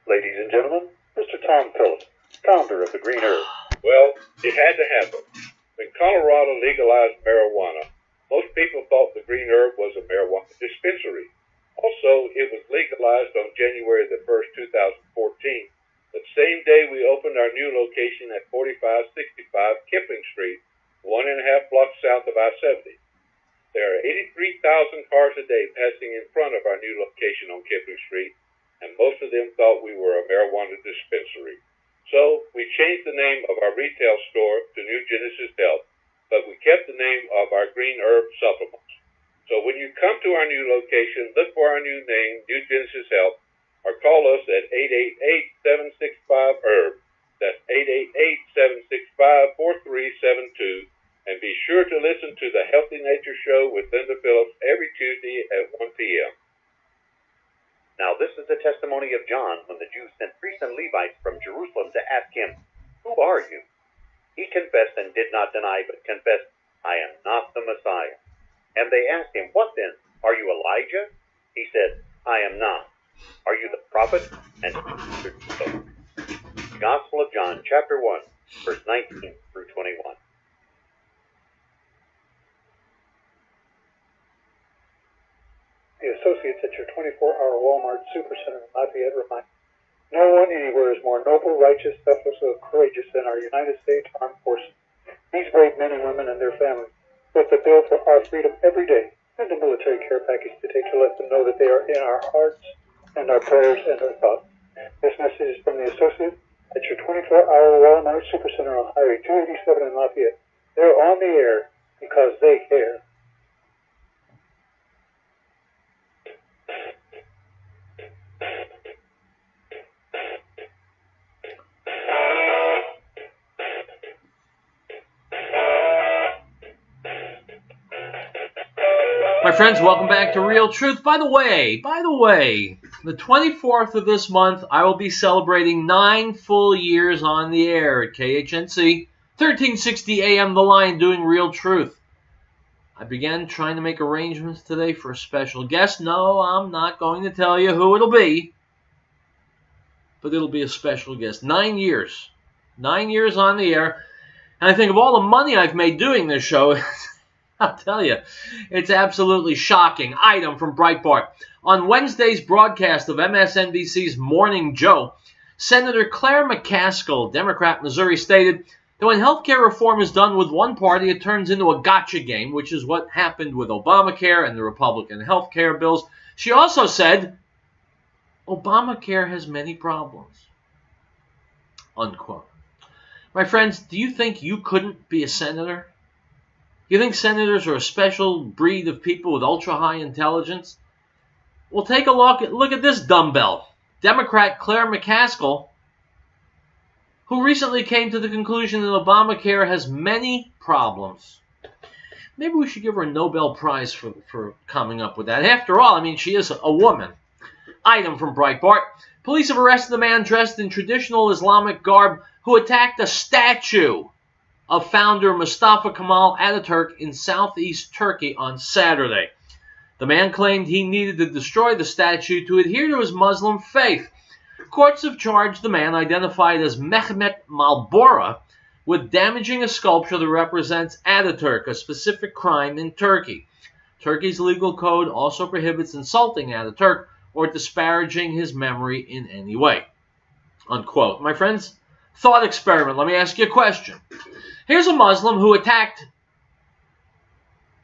Ladies and gentlemen, Mr. Tom Phillips, founder of the Green Herb. Well, it had to happen. When Colorado legalized marijuana, most people thought the Green Herb was a marijuana dispensary. Also, it was legalized on January the 1st, 2014. The same day we opened our new location at 4565 Kipling Street, 1.5 blocks south of I-70. There are 83,000 cars a day passing in front of our new location on Kipling Street, and most of them thought we were a marijuana dispensary. So we changed the name of our retail store to New Genesis Health, but we kept the name of our Green Herb Supplements. So when you come to our new location, look for our new name, New Genesis Health, or call us at 888-765-HERB. That's 888-765-4372. And be sure to listen to the Healthy Nature Show with Linda Phillips every Tuesday at 1 p.m.
Now this is the testimony of John when the Jews sent priests and Levites from Jerusalem to ask him, "Who are you?" He confessed and did not deny, but confessed, "I am not the Messiah." And they asked him, "What then? Are you Elijah?" He said, "I am not." "Are you the prophet?" And he answered, "No." The Gospel of John, chapter 1, verse 19 through 21.
The associates at your 24-hour Walmart Supercenter in Lafayette remind you, no one anywhere is more noble, righteous, selfless, or courageous than our United States Armed Forces. These brave men and women and their families foot the bill for our freedom every day. Send a military care package today to let them know that they are in our hearts and our prayers and our thoughts. This message is from the associate at your 24-hour Walmart Supercenter on Highway 287 in Lafayette. They're on the air because they care.
My friends, welcome back to Real Truth. By the way, the 24th of this month, I will be celebrating 9 full years on the air at KHNC, 1360 AM The Line, doing Real Truth. I began trying to make arrangements today for a special guest. No, I'm not going to tell you who it'll be, but it'll be a special guest. 9 years. 9 years on the air. And I think of all the money I've made doing this show, I'll tell you, it's absolutely shocking. Item from BREITBART. On Wednesday's broadcast of MSNBC's Morning Joe, Senator Claire McCaskill, Democrat, Missouri, stated that when healthcare reform is done with one party, it turns into a gotcha game, which is what happened with Obamacare and the Republican healthcare bills. She also said Obamacare has many problems. Unquote. My friends, do you think you couldn't be a senator? You think senators are a special breed of people with ultra-high intelligence? Well, take a look at this dumbbell. Democrat Claire McCaskill, who recently came to the conclusion that Obamacare has many problems. Maybe we should give her a Nobel Prize for coming up with that. After all, I mean, she is a woman. Item from Breitbart. Police have arrested a man dressed in traditional Islamic garb who attacked a statue of founder Mustafa Kemal Ataturk in southeast Turkey on Saturday. The man claimed he needed to destroy the statue to adhere to his Muslim faith. Courts have charged the man, identified as Mehmet Malbora, with damaging a sculpture that represents Ataturk, a specific crime in Turkey. Turkey's legal code also prohibits insulting Ataturk or disparaging his memory in any way. Unquote. My friends, thought experiment. Let me ask you a question. Here's a Muslim who attacked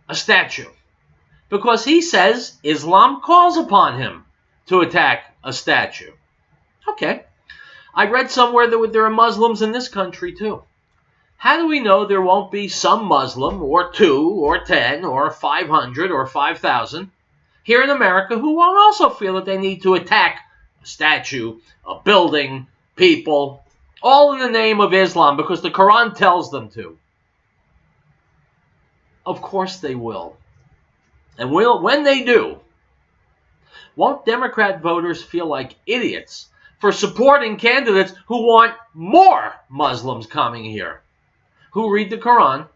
a statue because he says Islam calls upon him to attack a statue. Okay. I read somewhere that there are Muslims in this country too. How do we know there won't be some Muslim, or 2, or 10, or 500, or 5,000 here in America who won't also feel that they need to attack a statue, a building, people, all in the name of Islam because the Quran tells them to? Of course they will. And when they do, won't Democrat voters feel like idiots for supporting candidates who want more Muslims coming here, who read the Quran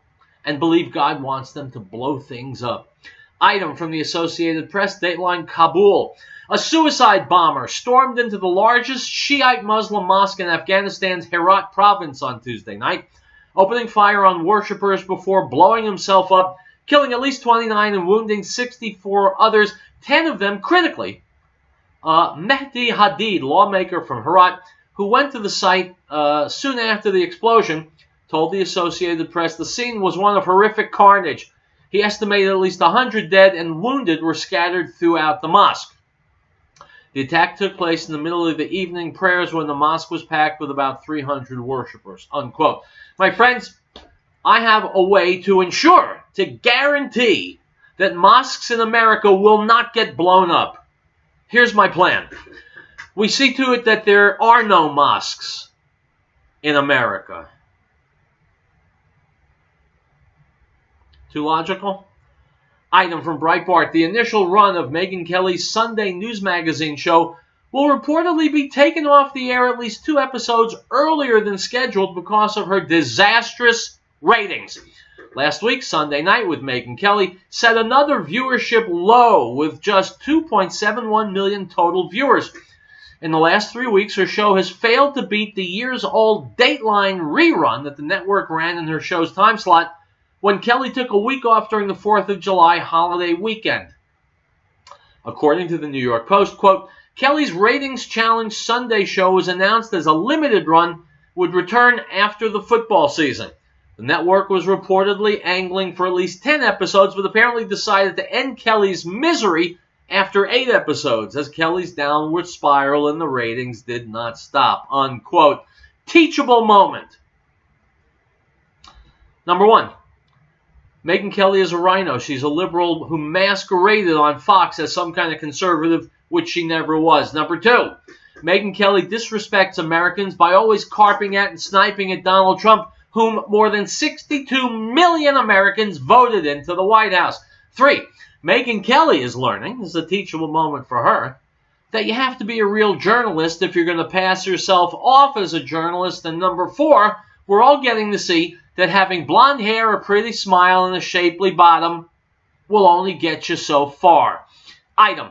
and believe God wants them to blow things up? Item from the Associated Press, Dateline Kabul. A suicide bomber stormed into the largest Shiite Muslim mosque in Afghanistan's Herat province on Tuesday night, opening fire on worshippers before blowing himself up, killing at least 29 and wounding 64 others, 10 of them critically. Mehdi Hadid, lawmaker from Herat, who went to the site soon after the explosion, told the Associated Press the scene was one of horrific carnage. He estimated at least 100 dead and wounded were scattered throughout the mosque. The attack took place in the middle of the evening prayers when the mosque was packed with about 300 worshippers. Unquote. My friends, I have a way to ensure, to guarantee, that mosques in America will not get blown up. Here's my plan. We see to it that there are no mosques in America. Too logical? Item from Breitbart. The initial run of Megyn Kelly's Sunday news magazine show will reportedly be taken off the air at least 2 episodes earlier than scheduled because of her disastrous ratings. Last week, Sunday Night with Megyn Kelly set another viewership low with just 2.71 million total viewers. In the last 3 weeks, her show has failed to beat the years-old Dateline rerun that the network ran in her show's time slot when Kelly took a week off during the 4th of July holiday weekend. According to the New York Post, quote, Kelly's ratings challenge Sunday show was announced as a limited run would return after the football season. The network was reportedly angling for at least 10 episodes, but apparently decided to end Kelly's misery after 8 episodes, as Kelly's downward spiral in the ratings did not stop. Unquote. Teachable moment. Number 1. Megyn Kelly is a rhino. She's a liberal who masqueraded on Fox as some kind of conservative, which she never was. Number 2. Megyn Kelly disrespects Americans by always carping at and sniping at Donald Trump, whom more than 62 million Americans voted into the White House. 3. Megyn Kelly is learning, this is a teachable moment for her, that you have to be a real journalist if you're going to pass yourself off as a journalist. And number 4, we're all getting to see that having blonde hair, a pretty smile, and a shapely bottom will only get you so far. Item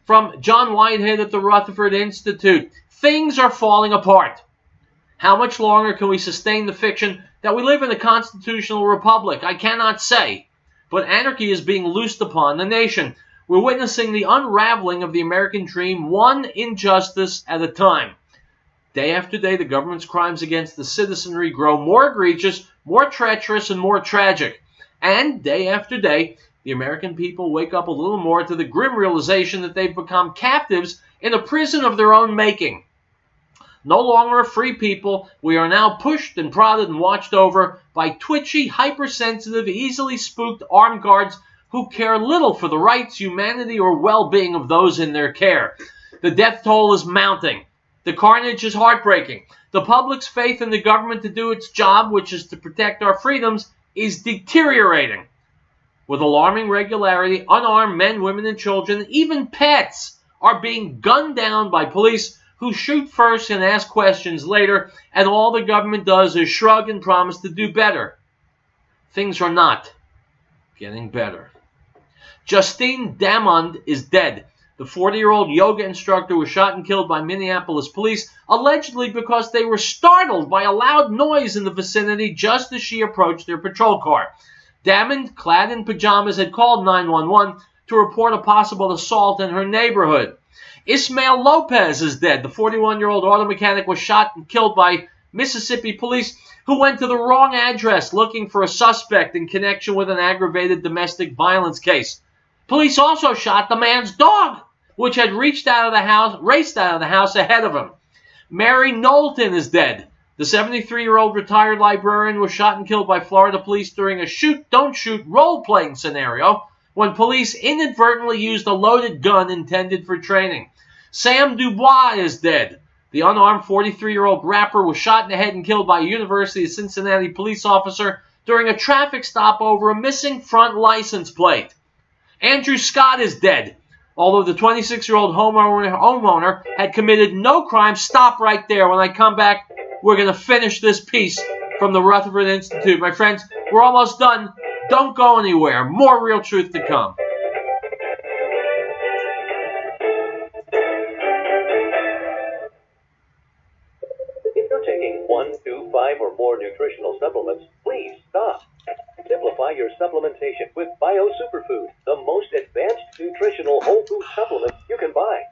from John Whitehead at the Rutherford Institute. Things are falling apart. How much longer can we sustain the fiction that we live in a constitutional republic? I cannot say, but anarchy is being loosed upon the nation. We're witnessing the unraveling of the American dream, one injustice at a time. Day after day, the government's crimes against the citizenry grow more egregious, more treacherous, and more tragic. And day after day, the American people wake up a little more to the grim realization that they've become captives in a prison of their own making. No longer a free people, we are now pushed and prodded and watched over by twitchy, hypersensitive, easily spooked armed guards who care little for the rights, humanity, or well-being of those in their care. The death toll is mounting. The carnage is heartbreaking. The public's faith in the government to do its job, which is to protect our freedoms, is deteriorating. With alarming regularity, unarmed men, women, and children, even pets, are being gunned down by police who shoot first and ask questions later, and all the government does is shrug and promise to do better. Things are not getting better. Justine Damond is dead. The 40-year-old yoga instructor was shot and killed by Minneapolis police, allegedly because they were startled by a loud noise in the vicinity just as she approached their patrol car. Damond, clad in pajamas, had called 911 to report a possible assault in her neighborhood. Ismael Lopez is dead. The 41-year-old auto mechanic was shot and killed by Mississippi police who went to the wrong address looking for a suspect in connection with an aggravated domestic violence case. Police also shot the man's dog, which had raced out of the house ahead of him. Mary Knowlton is dead. The 73-year-old retired librarian was shot and killed by Florida police during a shoot-don't-shoot role-playing scenario when police inadvertently used a loaded gun intended for training. Sam Dubois is dead. The unarmed 43-year-old rapper was shot in the head and killed by a University of Cincinnati police officer during a traffic stop over a missing front license plate. Andrew Scott is dead. Although the 26-year-old homeowner had committed no crime. Stop right there. When I come back, we're going to finish this piece from the Rutherford Institute. My friends, we're almost done. Don't go anywhere. More Real Truth to come.
If you're taking 1, 2, 5, or more nutritional supplements, please stop. Simplify your supplementation with Bio Superfood, the most advanced nutritional whole food supplement you can buy.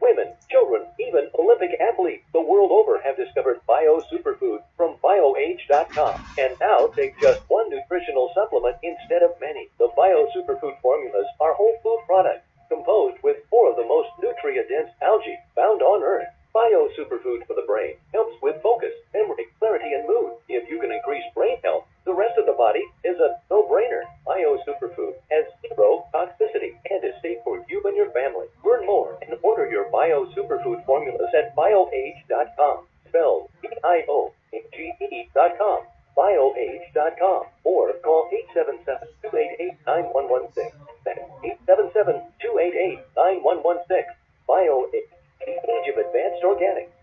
Women, children, even Olympic athletes the world over have discovered Bio Superfood from BioAge.com. And now take just one nutritional supplement instead of many. The Bio Superfood formulas are whole food products composed with 4 of the most nutrient-dense algae found on Earth. Bio Superfood for the brain helps with focus, memory, clarity, and mood. If you can increase brain health, the rest of the body is a no-brainer. Bio Superfood has 0 toxicity and is safe for you and your family. Learn more and order your Bio Superfood formulas at BioAge.com. Spelled BIOAGE.com. BioAge.com. Or call 877-288-9116. That's 877-288-9116. BioAge, the age of advanced organics.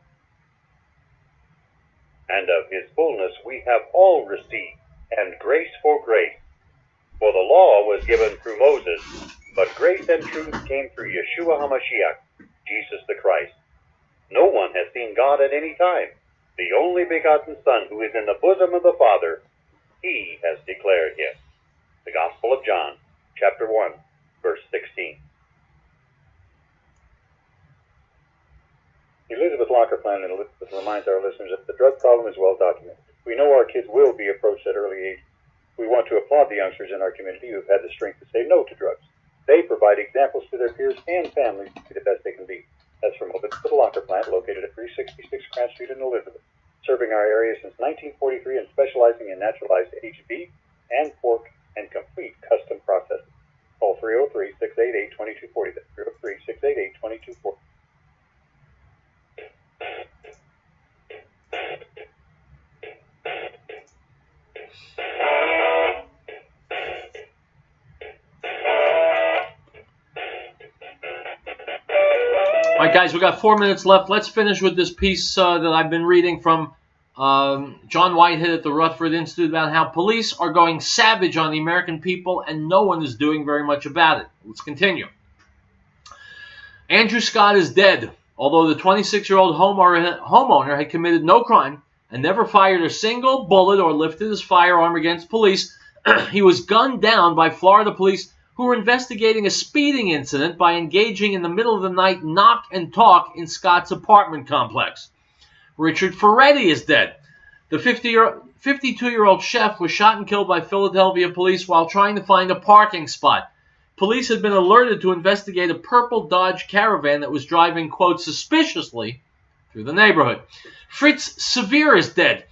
And of his fullness we have all received, and grace for grace. For the law was given through Moses, but grace and truth came through Yeshua HaMashiach, Jesus the Christ. No one has seen God at any time. The only begotten Son, who is in the bosom of the Father, he has declared him. The Gospel of John, chapter 1, verse 16. Elizabeth Locker-Plan reminds our listeners that the drug problem is well documented. We know our kids will be approached at early age. We want to applaud the youngsters in our community who have had the strength to say no to drugs. They provide examples to their peers and families to be the best they can be. That's from Elizabeth Locker-Plant, located at 366 Grant Street in Elizabeth, serving our area since 1943 and specializing in naturalized aged beef and pork and complete custom processing. Call 303-688-2240. That's 303-688-2240.
All right, guys, we got 4 minutes left. Let's finish with this piece that I've been reading from John Whitehead at the Rutherford Institute about how police are going savage on the American people and no one is doing very much about it. Let's continue. Andrew Scott is dead. Although the 26-year-old homeowner had committed no crime and never fired a single bullet or lifted his firearm against police, he was gunned down by Florida police who were investigating a speeding incident by engaging in the middle of the night knock and talk in Scott's apartment complex. Richard Ferretti is dead. The 52-year-old chef was shot and killed by Philadelphia police while trying to find a parking spot. Police had been alerted to investigate a purple Dodge Caravan that was driving, quote, suspiciously through the neighborhood. Fritz Sevier is dead.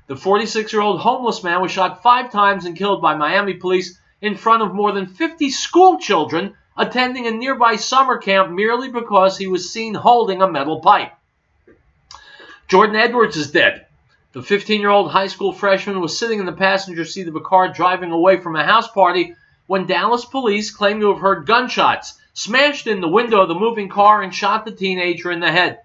The 46-year-old homeless man was shot 5 times and killed by Miami police in front of more than 50 school children attending a nearby summer camp merely because he was seen holding a metal pipe. Jordan Edwards is dead. The 15-year-old high school freshman was sitting in the passenger seat of a car driving away from a house party when Dallas police claimed to have heard gunshots, smashed in the window of the moving car, and shot the teenager in the head.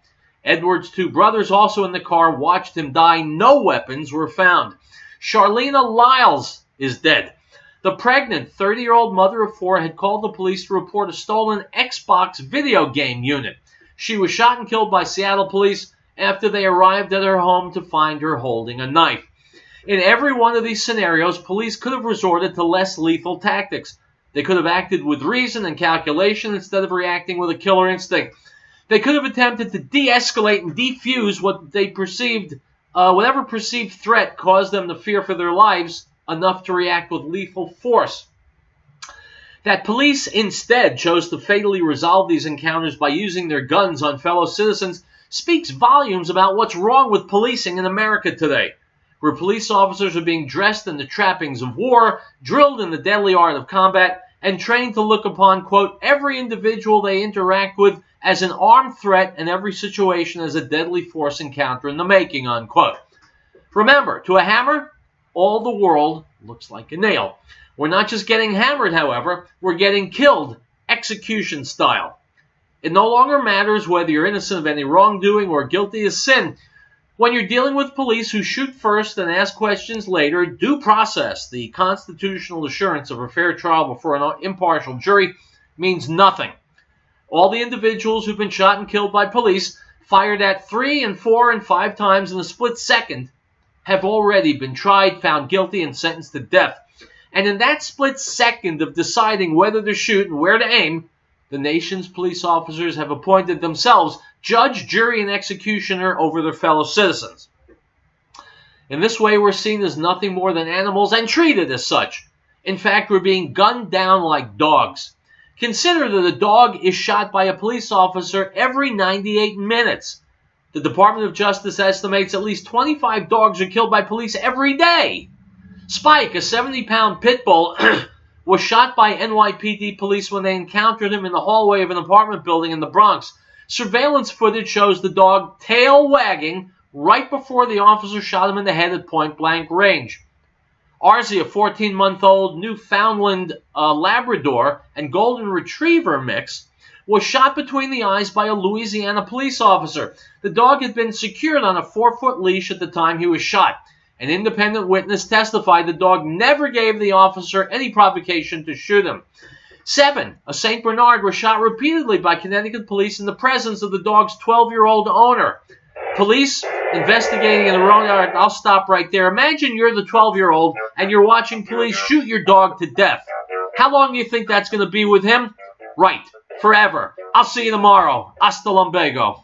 Edwards' 2 brothers, also in the car, watched him die. No weapons were found. Charlena Lyles is dead. The pregnant 30-year-old mother of 4 had called the police to report a stolen Xbox video game unit. She was shot and killed by Seattle police after they arrived at her home to find her holding a knife. In every one of these scenarios, police could have resorted to less lethal tactics. They could have acted with reason and calculation instead of reacting with a killer instinct. They could have attempted to de-escalate and defuse what they perceived, whatever perceived threat caused them to fear for their lives enough to react with lethal force. That police instead chose to fatally resolve these encounters by using their guns on fellow citizens speaks volumes about what's wrong with policing in America today, where police officers are being dressed in the trappings of war, drilled in the deadly art of combat, and trained to look upon, quote, every individual they interact with as an armed threat and every situation as a deadly force encounter in the making, unquote. Remember, to a hammer, all the world looks like a nail. We're not just getting hammered, however, we're getting killed, execution style. It no longer matters whether you're innocent of any wrongdoing or guilty of sin. When you're dealing with police who shoot first and ask questions later, due process, the constitutional assurance of a fair trial before an impartial jury, means nothing. All the individuals who've been shot and killed by police, fired at 3 and 4 and 5 times in a split second, have already been tried, found guilty, and sentenced to death. And in that split second of deciding whether to shoot and where to aim, the nation's police officers have appointed themselves judge, jury, and executioner over their fellow citizens. In this way, we're seen as nothing more than animals and treated as such. In fact, we're being gunned down like dogs. Consider that a dog is shot by a police officer every 98 minutes. The Department of Justice estimates at least 25 dogs are killed by police every day. Spike, a 70-pound pit bull, was shot by NYPD police when they encountered him in the hallway of an apartment building in the Bronx. Surveillance footage shows the dog tail wagging right before the officer shot him in the head at point-blank range. Arzie, a 14-month-old Newfoundland Labrador and Golden Retriever mix, was shot between the eyes by a Louisiana police officer. The dog had been secured on a 4-foot leash at the time he was shot. An independent witness testified the dog never gave the officer any provocation to shoot him. 7, a St. Bernard was shot repeatedly by Connecticut police in the presence of the dog's 12-year-old owner. Police investigating in the wrong yard. I'll stop right there. Imagine you're the 12-year-old and you're watching police shoot your dog to death. How long do you think that's going to be with him? Right, forever. I'll see you tomorrow. Hasta lumbago.